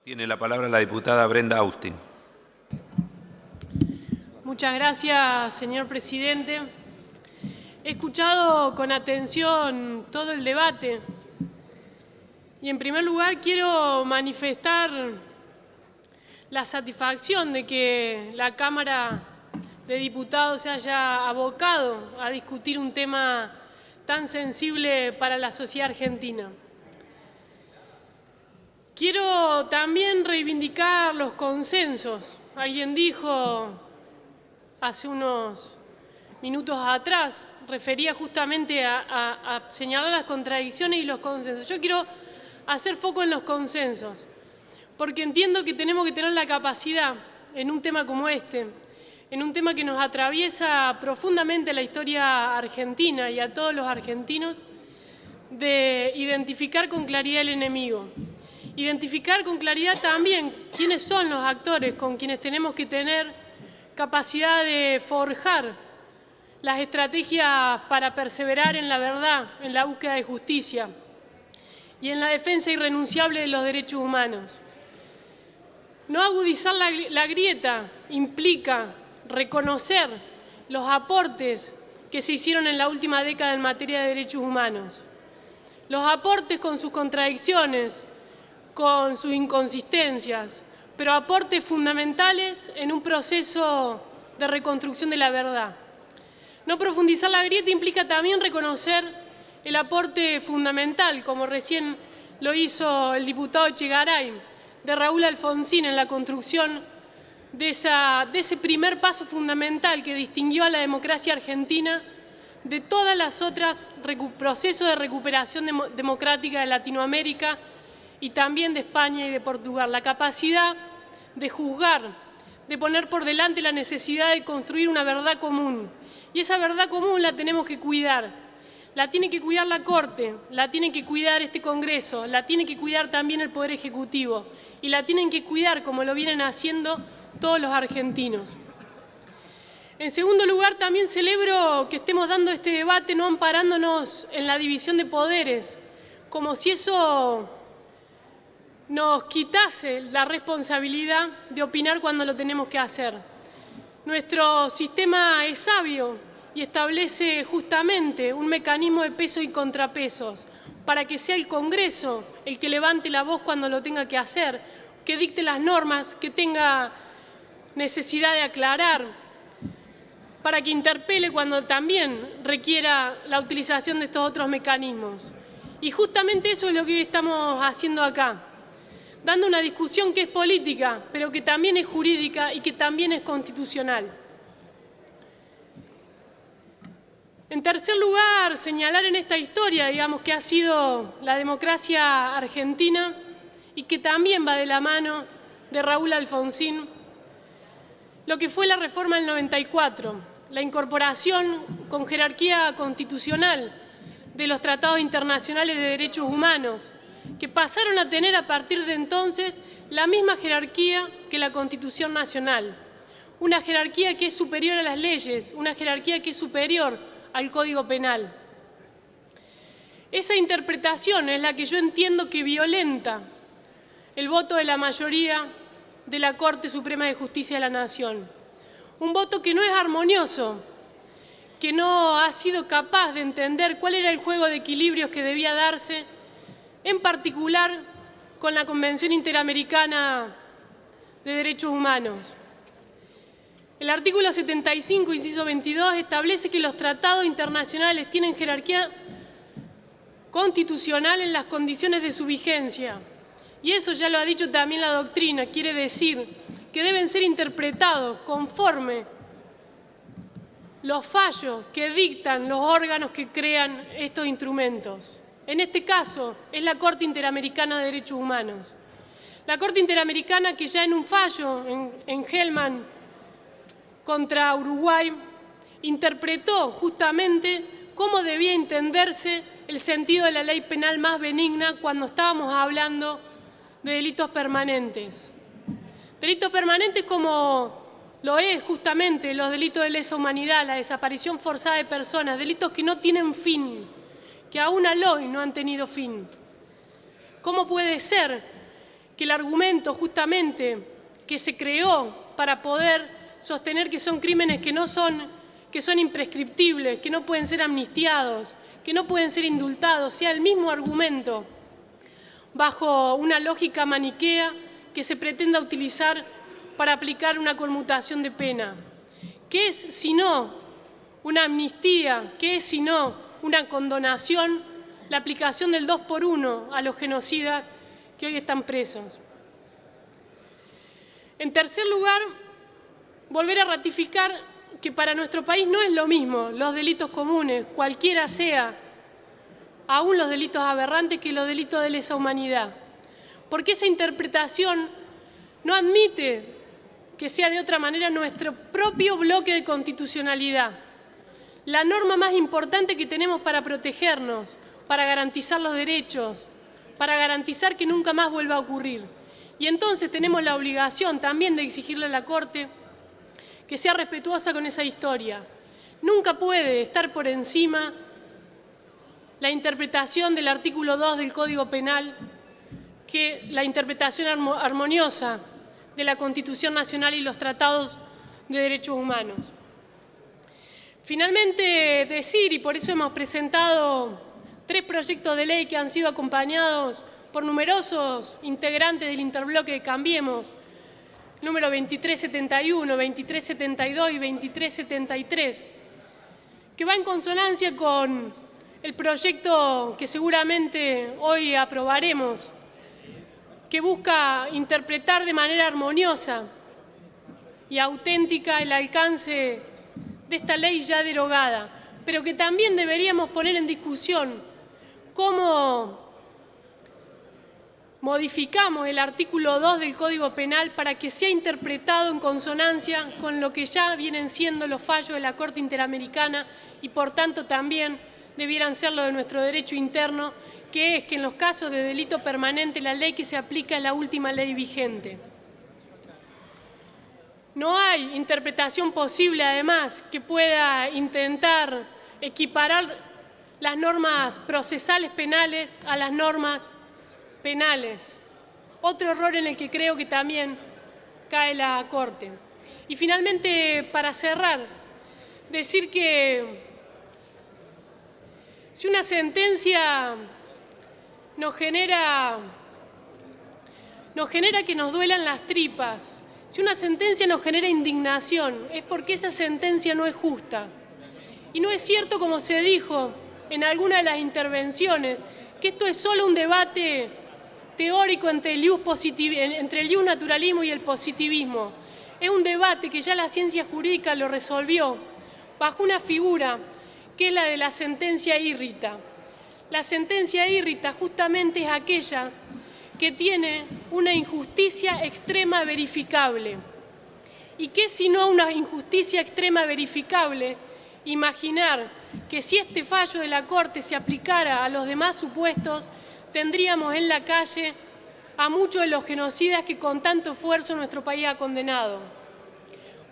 Tiene la palabra la diputada Brenda Austin. Muchas gracias, señor presidente. He escuchado con atención todo el debate y, en primer lugar, quiero manifestar la satisfacción de que la Cámara de Diputados se haya abocado a discutir un tema tan sensible para la sociedad argentina. Quiero también reivindicar los consensos. Alguien dijo hace unos minutos atrás, refería justamente a señalar las contradicciones y los consensos. Yo quiero hacer foco en los consensos, porque entiendo que tenemos que tener la capacidad en un tema como este, en un tema que nos atraviesa profundamente la historia argentina y a todos los argentinos, de identificar con claridad el enemigo. Identificar con claridad también quiénes son los actores con quienes tenemos que tener capacidad de forjar las estrategias para perseverar en la verdad, en la búsqueda de justicia y en la defensa irrenunciable de los derechos humanos. No agudizar la grieta implica reconocer los aportes que se hicieron en la última década en materia de derechos humanos. Los aportes con sus contradicciones, con sus inconsistencias, pero aportes fundamentales en un proceso de reconstrucción de la verdad. No profundizar la grieta implica también reconocer el aporte fundamental, como recién lo hizo el diputado Echegaray, de Raúl Alfonsín en la construcción de ese primer paso fundamental que distinguió a la democracia argentina de todas las otras procesos de recuperación democrática de Latinoamérica y también de España y de Portugal. La capacidad de juzgar, de poner por delante la necesidad de construir una verdad común. Y esa verdad común la tenemos que cuidar. La tiene que cuidar la Corte, la tiene que cuidar este Congreso, la tiene que cuidar también el Poder Ejecutivo y la tienen que cuidar, como lo vienen haciendo todos los argentinos. En segundo lugar, también celebro que estemos dando este debate no amparándonos en la división de poderes, como si eso nos quitase la responsabilidad de opinar cuando lo tenemos que hacer. Nuestro sistema es sabio y establece justamente un mecanismo de pesos y contrapesos para que sea el Congreso el que levante la voz cuando lo tenga que hacer, que dicte las normas, que tenga necesidad de aclarar, para que interpele cuando también requiera la utilización de estos otros mecanismos. Y justamente eso es lo que hoy estamos haciendo acá, dando una discusión que es política, pero que también es jurídica y que también es constitucional. En tercer lugar, señalar en esta historia, digamos, que ha sido la democracia argentina y que también va de la mano de Raúl Alfonsín, lo que fue la reforma del 94, la incorporación con jerarquía constitucional de los tratados internacionales de derechos humanos, que pasaron a tener a partir de entonces la misma jerarquía que la Constitución Nacional, una jerarquía que es superior a las leyes, una jerarquía que es superior al Código Penal. Esa interpretación es la que yo entiendo que violenta el voto de la mayoría de la Corte Suprema de Justicia de la Nación. Un voto que no es armonioso, que no ha sido capaz de entender cuál era el juego de equilibrios que debía darse, en particular con la Convención Interamericana de Derechos Humanos. El artículo 75, inciso 22, establece que los tratados internacionales tienen jerarquía constitucional en las condiciones de su vigencia. Y eso ya lo ha dicho también la doctrina, quiere decir que deben ser interpretados conforme los fallos que dictan los órganos que crean estos instrumentos. En este caso es la Corte Interamericana de Derechos Humanos. La Corte Interamericana que ya en un fallo en Hellman contra Uruguay interpretó justamente cómo debía entenderse el sentido de la ley penal más benigna cuando estábamos hablando de delitos permanentes. Delitos permanentes como lo es justamente los delitos de lesa humanidad, la desaparición forzada de personas, delitos que no tienen fin, que aún al hoy no han tenido fin. ¿Cómo puede ser que el argumento justamente que se creó para poder sostener que son crímenes que son imprescriptibles, que no pueden ser amnistiados, que no pueden ser indultados, sea el mismo argumento bajo una lógica maniquea que se pretenda utilizar para aplicar una conmutación de pena. ¿Qué es sino una amnistía? ¿Qué es sino una condonación? La aplicación del 2 por 1 a los genocidas que hoy están presos. En tercer lugar, volver a ratificar que para nuestro país no es lo mismo los delitos comunes, cualquiera sea, aún los delitos aberrantes, que los delitos de lesa humanidad. Porque esa interpretación no admite que sea de otra manera nuestro propio bloque de constitucionalidad, la norma más importante que tenemos para protegernos, para garantizar los derechos, para garantizar que nunca más vuelva a ocurrir. Y entonces tenemos la obligación también de exigirle a la Corte que sea respetuosa con esa historia. Nunca puede estar por encima la interpretación del artículo 2 del Código Penal que la interpretación armoniosa de la Constitución Nacional y los tratados de derechos humanos. Finalmente, decir, y por eso hemos presentado 3 proyectos de ley que han sido acompañados por numerosos integrantes del interbloque de Cambiemos, número 2371, 2372 y 2373, que va en consonancia con el proyecto que seguramente hoy aprobaremos, que busca interpretar de manera armoniosa y auténtica el alcance de esta ley ya derogada, pero que también deberíamos poner en discusión cómo modificamos el artículo 2 del Código Penal para que sea interpretado en consonancia con lo que ya vienen siendo los fallos de la Corte Interamericana y por tanto también debieran ser lo de nuestro derecho interno, que es que en los casos de delito permanente la ley que se aplica es la última ley vigente. No hay interpretación posible, además, que pueda intentar equiparar las normas procesales penales a las normas penales. Otro error en el que creo que también cae la Corte. Y finalmente, para cerrar, decir que si una sentencia nos genera que nos duelan las tripas, si una sentencia nos genera indignación, es porque esa sentencia no es justa. Y no es cierto, como se dijo en alguna de las intervenciones, que esto es solo un debate teórico entre el ius naturalismo y el positivismo. Es un debate que ya la ciencia jurídica lo resolvió bajo una figura que es la de la sentencia írrita. La sentencia írrita justamente es aquella que tiene una injusticia extrema verificable. ¿Y qué sino una injusticia extrema verificable? Imaginar que si este fallo de la Corte se aplicara a los demás supuestos, tendríamos en la calle a muchos de los genocidas que con tanto esfuerzo nuestro país ha condenado.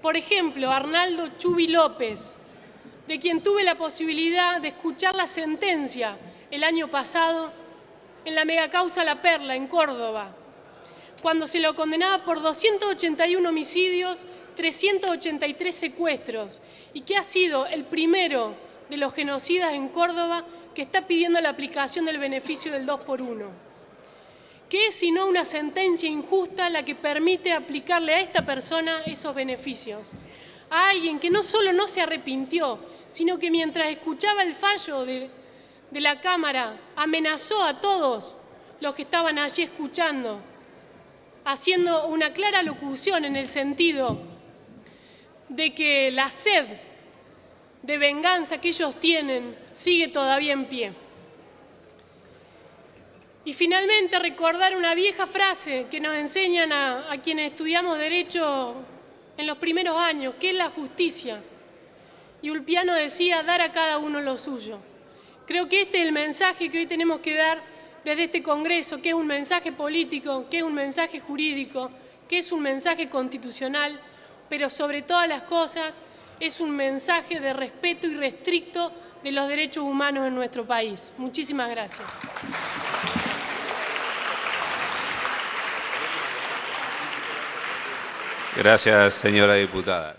Por ejemplo, Arnaldo Chubi López, de quien tuve la posibilidad de escuchar la sentencia el año pasado en la megacausa La Perla, en Córdoba, cuando se lo condenaba por 281 homicidios, 383 secuestros, y que ha sido el primero de los genocidas en Córdoba que está pidiendo la aplicación del beneficio del 2 por 1. ¿Qué es sino una sentencia injusta la que permite aplicarle a esta persona esos beneficios? A alguien que no solo no se arrepintió, sino que mientras escuchaba el fallo de la Cámara amenazó a todos los que estaban allí escuchando, haciendo una clara locución en el sentido de que la sed de venganza que ellos tienen sigue todavía en pie. Y finalmente recordar una vieja frase que nos enseñan a quienes estudiamos Derecho en los primeros años, que es la justicia. Y Ulpiano decía, dar a cada uno lo suyo. Creo que este es el mensaje que hoy tenemos que dar desde este Congreso, que es un mensaje político, que es un mensaje jurídico, que es un mensaje constitucional, pero sobre todas las cosas es un mensaje de respeto irrestricto de los derechos humanos en nuestro país. Muchísimas gracias. Gracias, señora diputada.